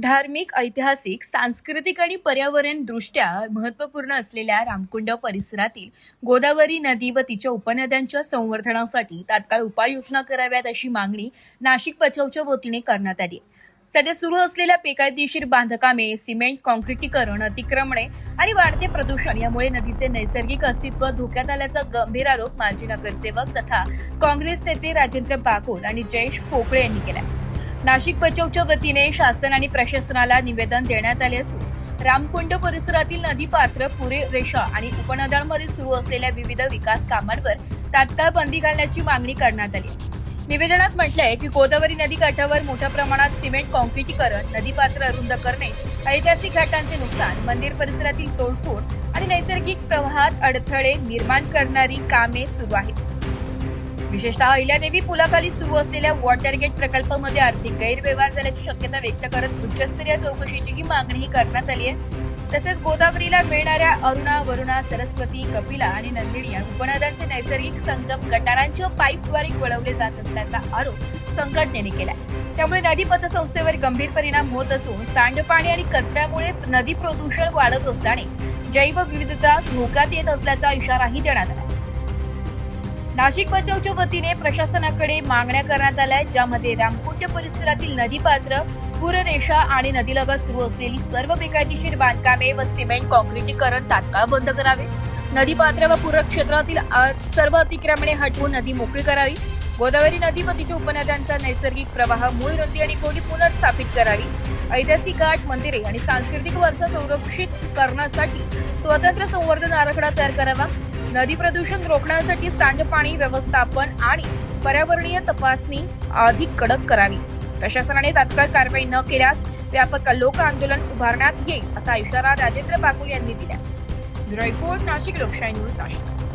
धार्मिक, ऐतिहासिक, सांस्कृतिक आणि पर्यावरण दृष्ट्या महत्त्वपूर्ण असलेल्या रामकुंड परिसरातील गोदावरी नदी व तिच्या उपनद्यांच्या संवर्धनासाठी तात्काळ उपाययोजना कराव्यात अशी मागणी नाशिक बचावच्या वतीने करण्यात आली. सध्या सुरू असलेल्या बेकायदेशीर बांधकामे, सिमेंट कॉन्क्रिटीकरण, अतिक्रमणे आणि वाढते प्रदूषण यामुळे नदीचे नैसर्गिक अस्तित्व धोक्यात आल्याचा गंभीर आरोप माजी नगरसेवक तथा काँग्रेस नेते राजेंद्र बागोल आणि जयेश पोकळे यांनी केला. नाशिक बचावच्या वतीने शासन आणि प्रशासनाला निवेदन देण्यात आले असून रामकुंड परिसरातील नदीपात्र, पूररेषा आणि उपनद्यांमध्ये सुरू असलेल्या विविध विकास कामांवर तात्काळ बंदी घालण्याची मागणी करण्यात आली. निवेदनात म्हटलंय की गोदावरी नदी काठावर मोठ्या प्रमाणात सिमेंट कॉन्क्रिटीकरण, नदीपात्र अरुंद करणे, ऐतिहासिक घाटांचे नुकसान, मंदिर परिसरातील तोडफोड आणि नैसर्गिक प्रवाहात अडथळे निर्माण करणारी कामे सुरू आहेत. विशेषतः अहिल्यादेवी पुलाखाली सुरू असलेल्या वॉटर गेट प्रकल्पामध्ये आर्थिक गैरव्यवहार झाल्याची शक्यता व्यक्त करत उच्चस्तरीय चौकशीचीही मागणी करण्यात आली आहे. तसेच गोदावरीला मिळणाऱ्या अरुणा, वरुणा, सरस्वती, कपिला आणि नंदिनी या उपनद्यांचे नैसर्गिक संगम गटारांच्या पाईपद्वारे वळवले जात असल्याचा आरोप संघटनेने केला. त्यामुळे नदी पतसंस्थेवर गंभीर परिणाम होत असून सांडपाणी आणि कचऱ्यामुळे नदी प्रदूषण वाढत असल्याने जैवविविधता धोक्यात येत असल्याचा इशाराही देण्यात आला. नाशिक बचावच्या वतीने प्रशासनाकडे मागण्या करण्यात आल्या, ज्यामध्ये रामकुंड परिसरातील नदीपात्र, पूररेषा आणि नदीलगत सुरू असलेली सर्व बेकायदेशीर बांधकामे व सिमेंट कॉन्क्रिटीकरण तात्काळ बंद करावे, नदीपात्र व पूर क्षेत्रातील सर्व अतिक्रमणे हटवून नदी मोकळी करावी, गोदावरी नदी व तिच्या उपनद्यांचा नैसर्गिक प्रवाह, मूळ रुंदी आणि खोली पुनर्स्थापित करावी, ऐतिहासिक घाट, मंदिरे आणि सांस्कृतिक वारसा संरक्षित करण्यासाठी स्वतंत्र संवर्धन आराखडा तयार करावा, नदी प्रदूषण रोखण्यासाठी सांडपाणी व्यवस्थापन आणि पर्यावरणीय तपासणी अधिक कडक करावी. प्रशासनाने तात्काळ कारवाई न केल्यास व्यापक लोक आंदोलन उभारण्यात येईल असा इशारा राजेंद्र बागुल यांनी दिला. ब्युरो रिपोर्ट, नाशिक लोकशाही न्यूज, नाशिक.